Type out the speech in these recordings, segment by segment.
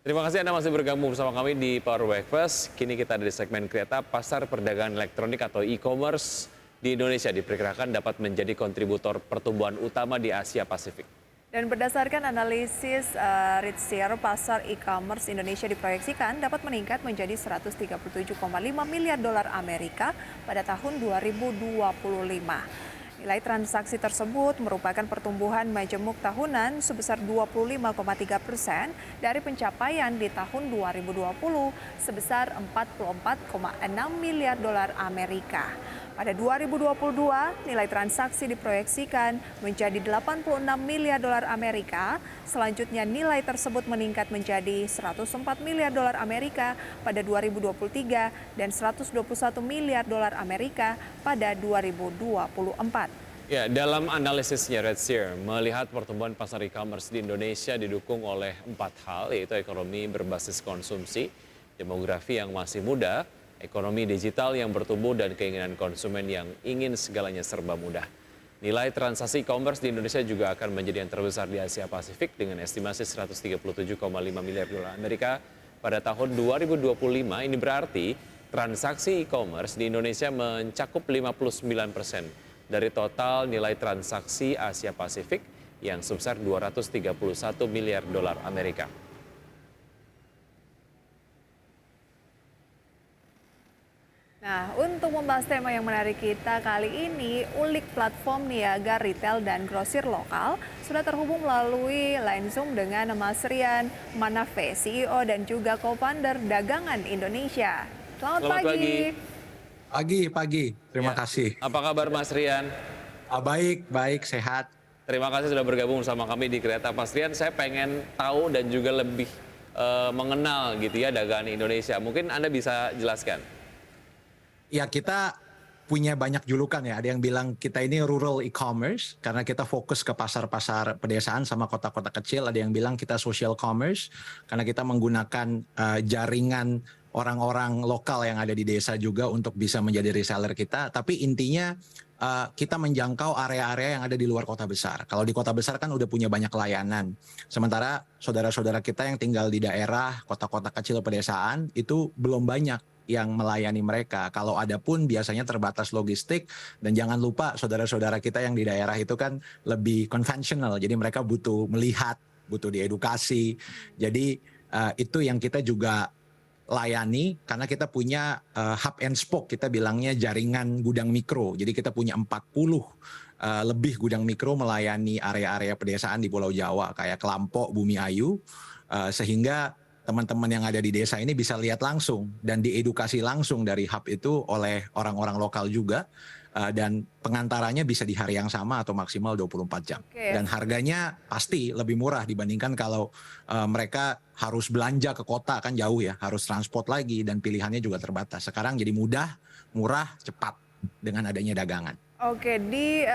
Terima kasih Anda masih bergabung bersama kami di Power Breakfast. Kini kita ada di segmen kereta pasar perdagangan elektronik atau e-commerce di Indonesia diperkirakan dapat menjadi kontributor pertumbuhan utama di Asia Pasifik. Dan berdasarkan analisis Ritsier, pasar e-commerce Indonesia diproyeksikan dapat meningkat menjadi 137,5 miliar dolar Amerika pada tahun 2025. Nilai transaksi tersebut merupakan pertumbuhan majemuk tahunan sebesar 25,3% dari pencapaian di tahun 2020 sebesar 44,6 miliar dolar Amerika. Pada 2022, nilai transaksi diproyeksikan menjadi 86 miliar dolar Amerika. Selanjutnya nilai tersebut meningkat menjadi 104 miliar dolar Amerika pada 2023 dan 121 miliar dolar Amerika pada 2024. Ya, dalam analisisnya Redseer melihat pertumbuhan pasar e-commerce di Indonesia didukung oleh 4 hal, yaitu ekonomi berbasis konsumsi, demografi yang masih muda, ekonomi digital yang bertumbuh, dan keinginan konsumen yang ingin segalanya serba mudah. Nilai transaksi e-commerce di Indonesia juga akan menjadi yang terbesar di Asia Pasifik dengan estimasi 137,5 miliar dolar Amerika pada tahun 2025. Ini berarti transaksi e-commerce di Indonesia mencakup 59% dari total nilai transaksi Asia Pasifik yang sebesar 231 miliar dolar Amerika. Nah, untuk membahas tema yang menarik kita kali ini, ulik platform niaga retail dan grosir lokal, sudah terhubung melalui line Zoom dengan Mas Rian Manafe, CEO dan juga co-founder Dagangan Indonesia. Selamat pagi. Pagi. Terima kasih. Apa kabar Mas Rian? Baik, sehat. Terima kasih sudah bergabung bersama kami di Kereta Mas Rian. Saya pengen tahu dan juga lebih mengenal gitu ya Dagangan Indonesia. Mungkin Anda bisa jelaskan. Ya, kita punya banyak julukan ya. Ada yang bilang kita ini rural e-commerce karena kita fokus ke pasar-pasar pedesaan sama kota-kota kecil. Ada yang bilang kita social commerce karena kita menggunakan jaringan orang-orang lokal yang ada di desa juga untuk bisa menjadi reseller kita. Tapi intinya kita menjangkau area-area yang ada di luar kota besar. Kalau di kota besar kan udah punya banyak layanan. Sementara saudara-saudara kita yang tinggal di daerah, kota-kota kecil pedesaan itu belum banyak yang melayani mereka. Kalau ada pun biasanya terbatas logistik, dan jangan lupa saudara-saudara kita yang di daerah itu kan lebih konvensional. Jadi mereka butuh melihat, butuh diedukasi. Jadi itu yang kita juga layani karena kita punya hub and spoke, kita bilangnya jaringan gudang mikro. Jadi kita punya 40 lebih gudang mikro melayani area-area pedesaan di Pulau Jawa kayak Kelampok, Bumi Ayu, sehingga teman-teman yang ada di desa ini bisa lihat langsung dan diedukasi langsung dari hub itu oleh orang-orang lokal juga. Dan pengantarannya bisa di hari yang sama atau maksimal 24 jam. Oke. Dan harganya pasti lebih murah dibandingkan kalau mereka harus belanja ke kota, kan jauh ya, harus transport lagi dan pilihannya juga terbatas. Sekarang jadi mudah, murah, cepat dengan adanya dagangan. Oke, di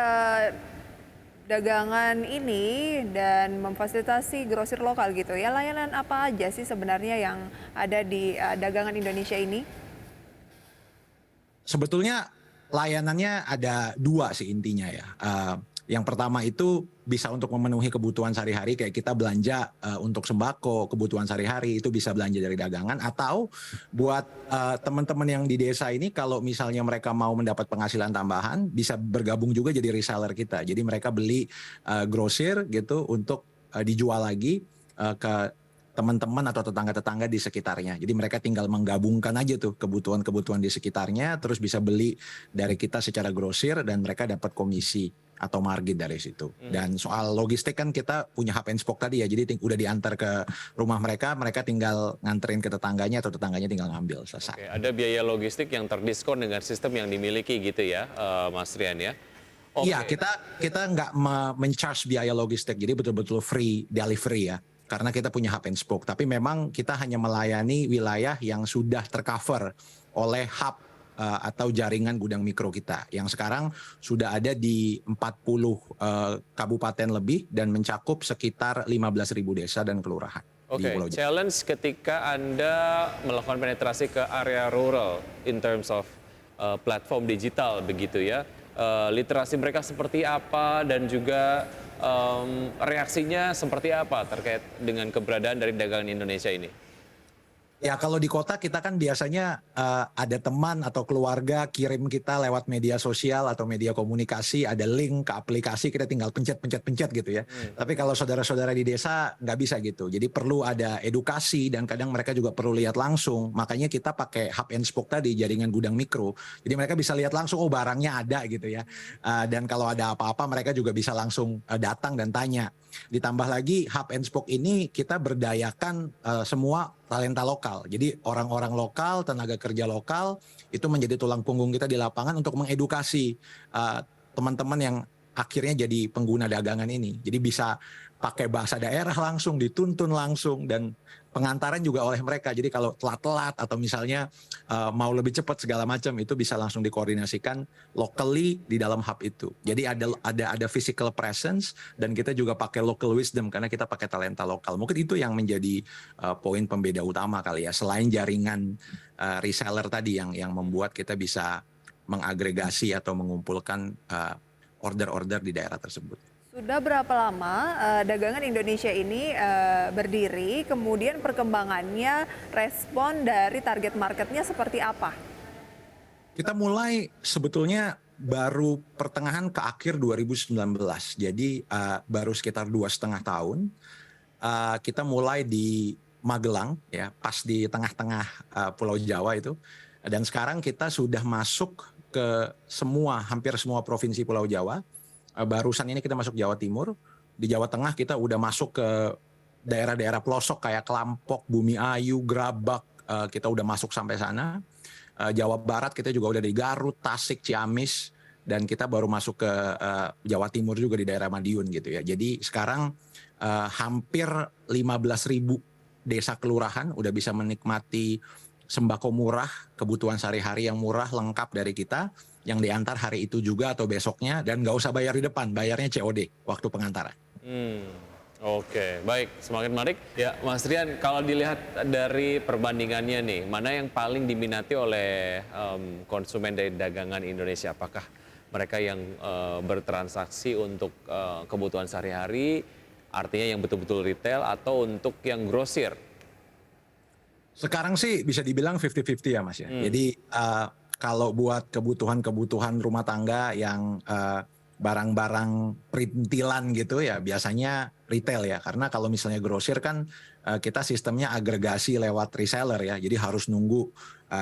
dagangan ini dan memfasilitasi grosir lokal gitu ya, layanan apa aja sih sebenarnya yang ada di dagangan Indonesia ini? Sebetulnya layanannya ada dua sih intinya ya. Yang pertama itu bisa untuk memenuhi kebutuhan sehari-hari, kayak kita belanja untuk sembako, kebutuhan sehari-hari itu bisa belanja dari dagangan. Atau buat teman-teman yang di desa ini, kalau misalnya mereka mau mendapat penghasilan tambahan, bisa bergabung juga jadi reseller kita. Jadi mereka beli grosir gitu untuk dijual lagi ke teman-teman atau tetangga-tetangga di sekitarnya. Jadi mereka tinggal menggabungkan aja tuh kebutuhan-kebutuhan di sekitarnya, terus bisa beli dari kita secara grosir dan mereka dapat komisi atau margin dari situ. Dan soal logistik kan kita punya hub and spoke tadi ya, jadi udah diantar ke rumah mereka, mereka tinggal nganterin ke tetangganya atau tetangganya tinggal ngambil, selesai. Oke, ada biaya logistik yang terdiskon dengan sistem yang dimiliki gitu ya, Mas Rian ya? Iya, kita nggak men-charge biaya logistik, jadi betul-betul free delivery ya. Karena kita punya hub and spoke, tapi memang kita hanya melayani wilayah yang sudah tercover oleh hub atau jaringan gudang mikro kita yang sekarang sudah ada di 40 kabupaten lebih dan mencakup sekitar 15.000 desa dan kelurahan. Oke, challenge ketika Anda melakukan penetrasi ke area rural in terms of platform digital begitu ya. Literasi mereka seperti apa dan juga reaksinya seperti apa terkait dengan keberadaan dari dagangan Indonesia ini? Ya kalau di kota kita kan biasanya ada teman atau keluarga kirim kita lewat media sosial atau media komunikasi, ada link ke aplikasi, kita tinggal pencet gitu ya. Tapi kalau saudara-saudara di desa nggak bisa gitu. Jadi perlu ada edukasi dan kadang mereka juga perlu lihat langsung. Makanya kita pakai hub and spoke tadi, jaringan gudang mikro. Jadi mereka bisa lihat langsung, oh barangnya ada gitu ya. Dan kalau ada apa-apa mereka juga bisa langsung datang dan tanya. Ditambah lagi hub and spoke ini kita berdayakan semua talenta lokal. Jadi orang-orang lokal, tenaga kerja lokal itu menjadi tulang punggung kita di lapangan untuk mengedukasi teman-teman yang akhirnya jadi pengguna dagangan ini. Jadi bisa pakai bahasa daerah langsung, dituntun langsung, dan pengantaran juga oleh mereka. Jadi kalau telat-telat atau misalnya mau lebih cepat segala macam itu bisa langsung dikoordinasikan locally di dalam hub itu. Jadi ada physical presence dan kita juga pakai local wisdom karena kita pakai talenta lokal. Mungkin itu yang menjadi poin pembeda utama kali ya. Selain jaringan reseller tadi yang membuat kita bisa mengagregasi atau mengumpulkan order-order di daerah tersebut. Sudah berapa lama dagangan Indonesia ini berdiri, kemudian perkembangannya, respon dari target marketnya seperti apa? Kita mulai sebetulnya baru pertengahan ke akhir 2019, jadi baru sekitar 2,5 tahun. Kita mulai di Magelang, ya, pas di tengah-tengah Pulau Jawa itu, dan sekarang kita sudah masuk ke hampir semua provinsi Pulau Jawa. Barusan ini kita masuk Jawa Timur, di Jawa Tengah kita udah masuk ke daerah-daerah pelosok kayak Klampok, Bumi Ayu, Grabak, kita udah masuk sampai sana. Jawa Barat kita juga udah di Garut, Tasik, Ciamis, dan kita baru masuk ke Jawa Timur juga di daerah Madiun gitu ya. Jadi sekarang hampir 15.000 desa kelurahan udah bisa menikmati sembako murah, kebutuhan sehari-hari yang murah lengkap dari kita, yang diantar hari itu juga atau besoknya, dan nggak usah bayar di depan, bayarnya COD waktu pengantaran. Oke, baik, semakin menarik. Ya, Mas Rian, kalau dilihat dari perbandingannya nih, mana yang paling diminati oleh konsumen dari dagangan Indonesia? Apakah mereka yang bertransaksi untuk kebutuhan sehari-hari, artinya yang betul-betul retail, atau untuk yang grosir? Sekarang sih bisa dibilang 50-50 ya Mas ya. Jadi kalau buat kebutuhan rumah tangga yang barang-barang perintilan gitu ya biasanya retail ya. Karena kalau misalnya grosir kan kita sistemnya agregasi lewat reseller ya. Jadi harus nunggu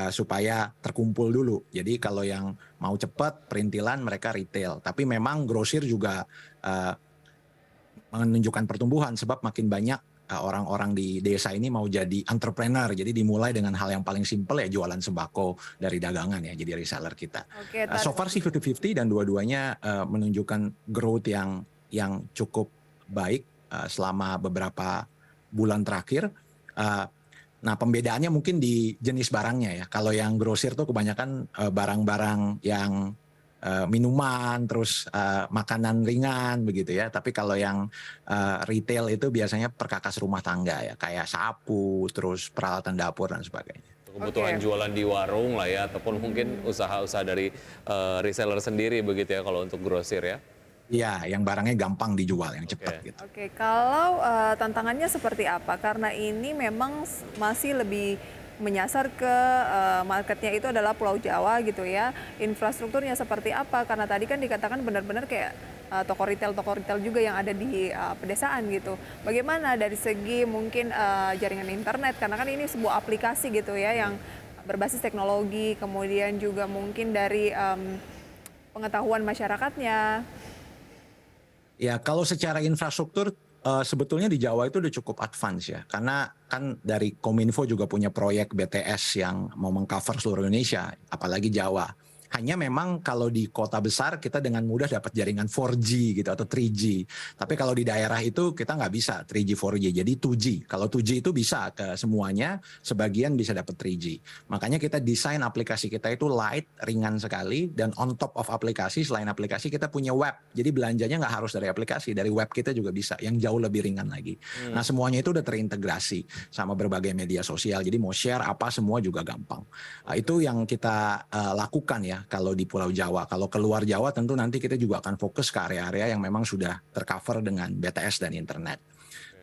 supaya terkumpul dulu. Jadi kalau yang mau cepat perintilan mereka retail. Tapi memang grosir juga menunjukkan pertumbuhan sebab makin banyak orang-orang di desa ini mau jadi entrepreneur. Jadi dimulai dengan hal yang paling simpel ya jualan sembako dari dagangan ya, jadi reseller kita. Oke, So far sih 50-50 dan dua-duanya menunjukkan growth yang cukup baik selama beberapa bulan terakhir. Nah pembedaannya mungkin di jenis barangnya ya. Kalau yang grosir tuh kebanyakan barang-barang yang minuman, terus makanan ringan begitu ya. Tapi kalau yang retail itu biasanya perkakas rumah tangga ya, kayak sapu, terus peralatan dapur dan sebagainya. Kebutuhan jualan di warung lah ya, ataupun mungkin usaha-usaha dari reseller sendiri begitu ya kalau untuk grosir ya. Iya, yang barangnya gampang dijual, yang cepat gitu. Oke, kalau tantangannya seperti apa? Karena ini memang masih lebih menyasar ke marketnya itu adalah Pulau Jawa gitu ya. Infrastrukturnya seperti apa? Karena tadi kan dikatakan benar-benar kayak toko retail juga yang ada di pedesaan gitu. Bagaimana dari segi mungkin jaringan internet? Karena kan ini sebuah aplikasi gitu ya yang berbasis teknologi, kemudian juga mungkin dari pengetahuan masyarakatnya. Ya, kalau secara infrastruktur sebetulnya di Jawa itu udah cukup advance ya. Karena kan dari Kominfo juga punya proyek BTS yang mau mengcover seluruh Indonesia, apalagi Jawa. Hanya memang kalau di kota besar kita dengan mudah dapat jaringan 4G gitu atau 3G. Tapi kalau di daerah itu kita nggak bisa 3G, 4G. Jadi 2G. Kalau 2G itu bisa ke semuanya, sebagian bisa dapat 3G. Makanya kita desain aplikasi kita itu light, ringan sekali. Dan on top of aplikasi, selain aplikasi kita punya web. Jadi belanjanya nggak harus dari aplikasi. Dari web kita juga bisa, yang jauh lebih ringan lagi. Nah semuanya itu udah terintegrasi sama berbagai media sosial. Jadi mau share apa semua juga gampang. Itu yang kita lakukan ya. ya kalau di Pulau Jawa. Kalau keluar Jawa tentu nanti kita juga akan fokus ke area-area yang memang sudah tercover dengan BTS dan internet.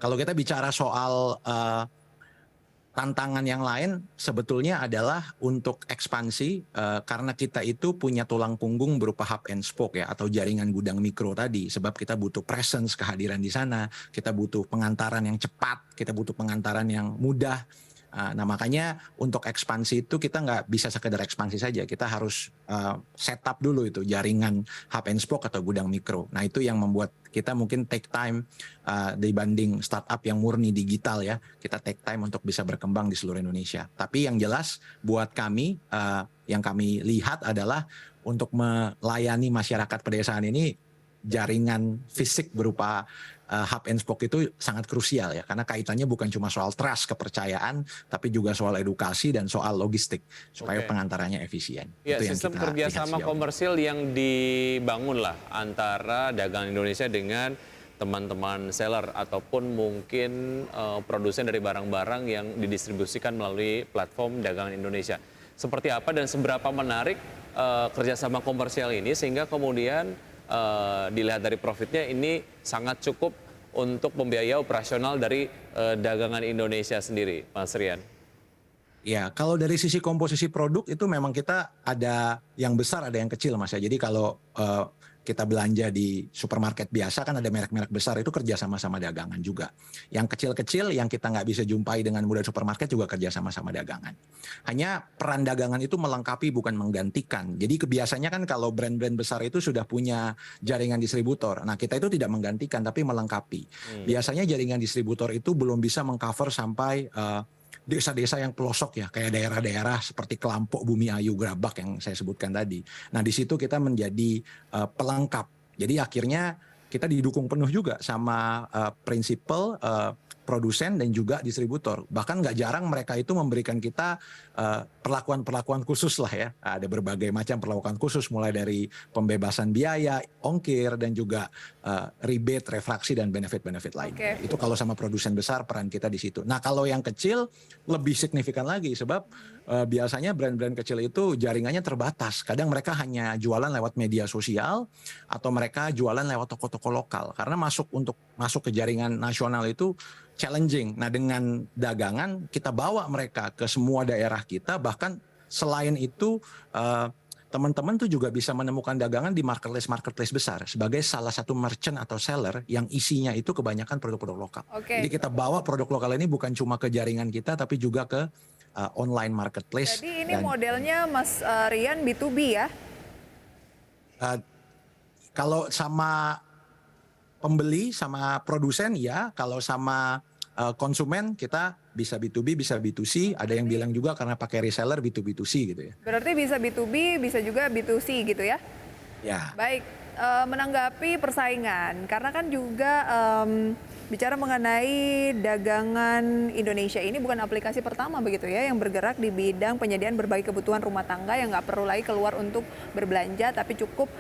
Kalau kita bicara soal tantangan yang lain sebetulnya adalah untuk ekspansi karena kita itu punya tulang punggung berupa hub and spoke ya atau jaringan gudang mikro tadi, sebab kita butuh presence, kehadiran di sana, kita butuh pengantaran yang cepat, kita butuh pengantaran yang mudah. Nah makanya untuk ekspansi itu kita nggak bisa sekedar ekspansi saja, kita harus setup dulu itu jaringan hub and spoke atau gudang mikro. Nah itu yang membuat kita mungkin take time dibanding startup yang murni digital ya, kita take time untuk bisa berkembang di seluruh Indonesia. Tapi yang jelas buat kami yang kami lihat adalah untuk melayani masyarakat pedesaan ini jaringan fisik berupa hub and spoke itu sangat krusial ya, karena kaitannya bukan cuma soal trust, kepercayaan, tapi juga soal edukasi dan soal logistik supaya pengantarannya efisien. Ya, itu sistem yang kita kerjasama komersil yang dibangun lah antara dagang Indonesia dengan teman-teman seller ataupun mungkin produsen dari barang-barang yang didistribusikan melalui platform dagangan Indonesia. Seperti apa dan seberapa menarik kerjasama komersial ini sehingga kemudian dilihat dari profitnya ini sangat cukup untuk membiayai operasional dari dagangan Indonesia sendiri, Mas Rian. Ya, kalau dari sisi komposisi produk itu memang kita ada yang besar, ada yang kecil, Mas ya. Jadi kalau kita belanja di supermarket biasa kan ada merek-merek besar itu kerja sama-sama dagangan juga. Yang kecil-kecil yang kita nggak bisa jumpai dengan mudah supermarket juga kerja sama-sama dagangan. Hanya peran dagangan itu melengkapi bukan menggantikan. Jadi kebiasaannya kan kalau brand-brand besar itu sudah punya jaringan distributor. Nah kita itu tidak menggantikan tapi melengkapi. Biasanya jaringan distributor itu belum bisa mengcover sampai desa-desa yang pelosok ya, kayak daerah-daerah seperti Kelampok, Bumi Ayu, Grabak yang saya sebutkan tadi. Nah di situ kita menjadi pelengkap. Jadi akhirnya kita didukung penuh juga sama prinsipal produsen dan juga distributor. Bahkan nggak jarang mereka itu memberikan kita perlakuan-perlakuan khusus lah ya. Ada berbagai macam perlakuan khusus mulai dari pembebasan biaya, ongkir dan juga rebate, refraksi dan benefit-benefit lainnya. Itu kalau sama produsen besar peran kita di situ. Nah kalau yang kecil lebih signifikan lagi sebab biasanya brand-brand kecil itu jaringannya terbatas. Kadang mereka hanya jualan lewat media sosial atau mereka jualan lewat toko-toko lokal. Karena masuk ke jaringan nasional itu challenging. Nah dengan dagangan kita bawa mereka ke semua daerah kita, bahkan selain itu teman-teman tuh juga bisa menemukan dagangan di marketplace besar sebagai salah satu merchant atau seller yang isinya itu kebanyakan produk-produk lokal. Jadi kita bawa produk lokal ini bukan cuma ke jaringan kita tapi juga ke online marketplace. Jadi ini modelnya Mas Rian B2B ya? Kalau sama pembeli sama produsen ya, kalau sama konsumen kita bisa B2B, bisa B2C, ada yang bilang juga karena pakai reseller B2B2C gitu ya. Berarti bisa B2B, bisa juga B2C gitu ya? Ya. Baik, menanggapi persaingan, karena kan juga bicara mengenai dagangan Indonesia ini bukan aplikasi pertama begitu ya yang bergerak di bidang penyediaan berbagai kebutuhan rumah tangga yang nggak perlu lagi keluar untuk berbelanja tapi cukup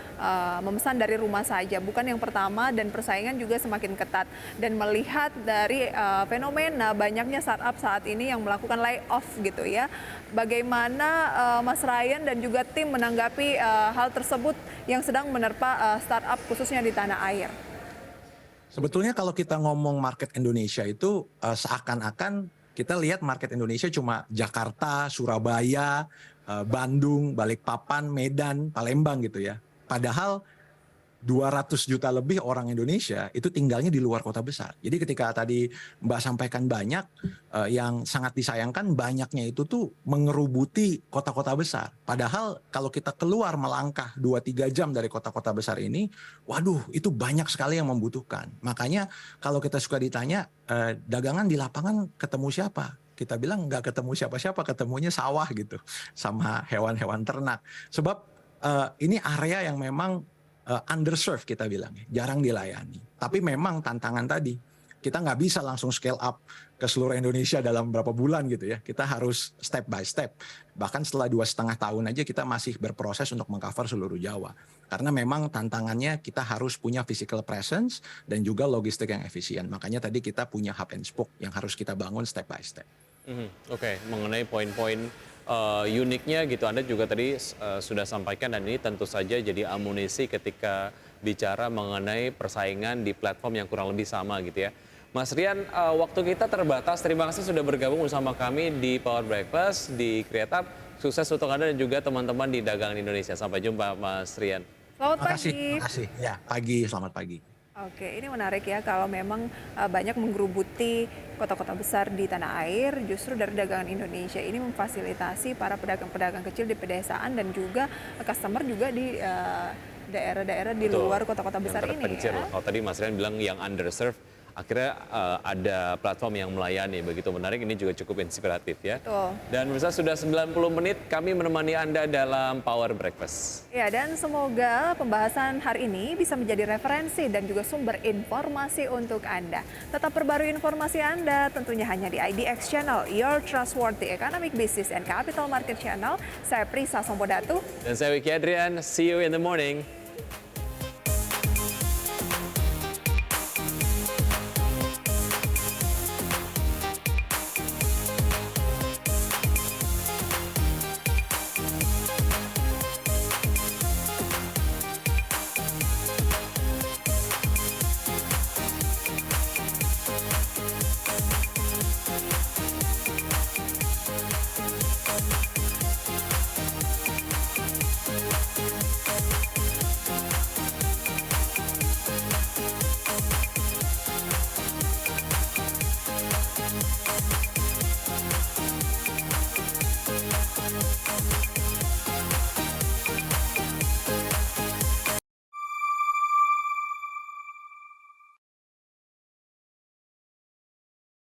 memesan dari rumah saja. Bukan yang pertama dan persaingan juga semakin ketat. Dan melihat dari fenomena banyaknya startup saat ini yang melakukan layoff gitu ya. Bagaimana Mas Ryan dan juga tim menanggapi hal tersebut yang sedang menerpa startup khususnya di tanah air? Sebetulnya kalau kita ngomong market Indonesia itu seakan-akan kita lihat market Indonesia cuma Jakarta, Surabaya, Bandung, Balikpapan, Medan, Palembang gitu ya. Padahal 200 juta lebih orang Indonesia itu tinggalnya di luar kota besar. Jadi ketika tadi Mbak sampaikan banyak, yang sangat disayangkan banyaknya itu tuh mengerubuti kota-kota besar. Padahal kalau kita keluar melangkah 2-3 jam dari kota-kota besar ini, waduh itu banyak sekali yang membutuhkan. Makanya kalau kita suka ditanya, dagangan di lapangan ketemu siapa? Kita bilang nggak ketemu siapa-siapa, ketemunya sawah gitu. Sama hewan-hewan ternak. Sebab ini area yang memang underserved kita bilang, jarang dilayani. Tapi memang tantangan tadi, kita nggak bisa langsung scale up ke seluruh Indonesia dalam berapa bulan gitu ya. Kita harus step by step. Bahkan setelah 2,5 tahun aja kita masih berproses untuk mengcover seluruh Jawa. Karena memang tantangannya kita harus punya physical presence dan juga logistik yang efisien. Makanya tadi kita punya hub and spoke yang harus kita bangun step by step. Oke, mengenai poin-poin uniknya gitu Anda juga tadi sudah sampaikan dan ini tentu saja jadi amunisi ketika bicara mengenai persaingan di platform yang kurang lebih sama gitu ya. Mas Rian, waktu kita terbatas. Terima kasih sudah bergabung bersama kami di Power Breakfast di Create Up. Sukses untuk Anda dan juga teman-teman di Dagangan Indonesia. Sampai jumpa Mas Rian. Selamat Makasih, pagi. makasih. Ya, pagi, selamat pagi. Oke, ini menarik ya kalau memang banyak menggerubuti kota-kota besar di tanah air, justru dari dagangan Indonesia ini memfasilitasi para pedagang-pedagang kecil di pedesaan dan juga customer juga di daerah-daerah di Betul. luar kota-kota besar Yang ini terpencil. ya. Kalau tadi Mas Rian bilang yang underserved, akhirnya ada platform yang melayani. Begitu menarik, ini juga cukup inspiratif ya. Betul. Dan pemirsa sudah 90 menit kami menemani Anda dalam Power Breakfast. Ya, dan semoga pembahasan hari ini bisa menjadi referensi dan juga sumber informasi untuk Anda. Tetap perbarui informasi Anda tentunya hanya di IDX Channel, Your Trustworthy Economic Business and Capital Market Channel. Saya Prisa Sompodatu. Dan saya Wiki Adrian, see you in the morning.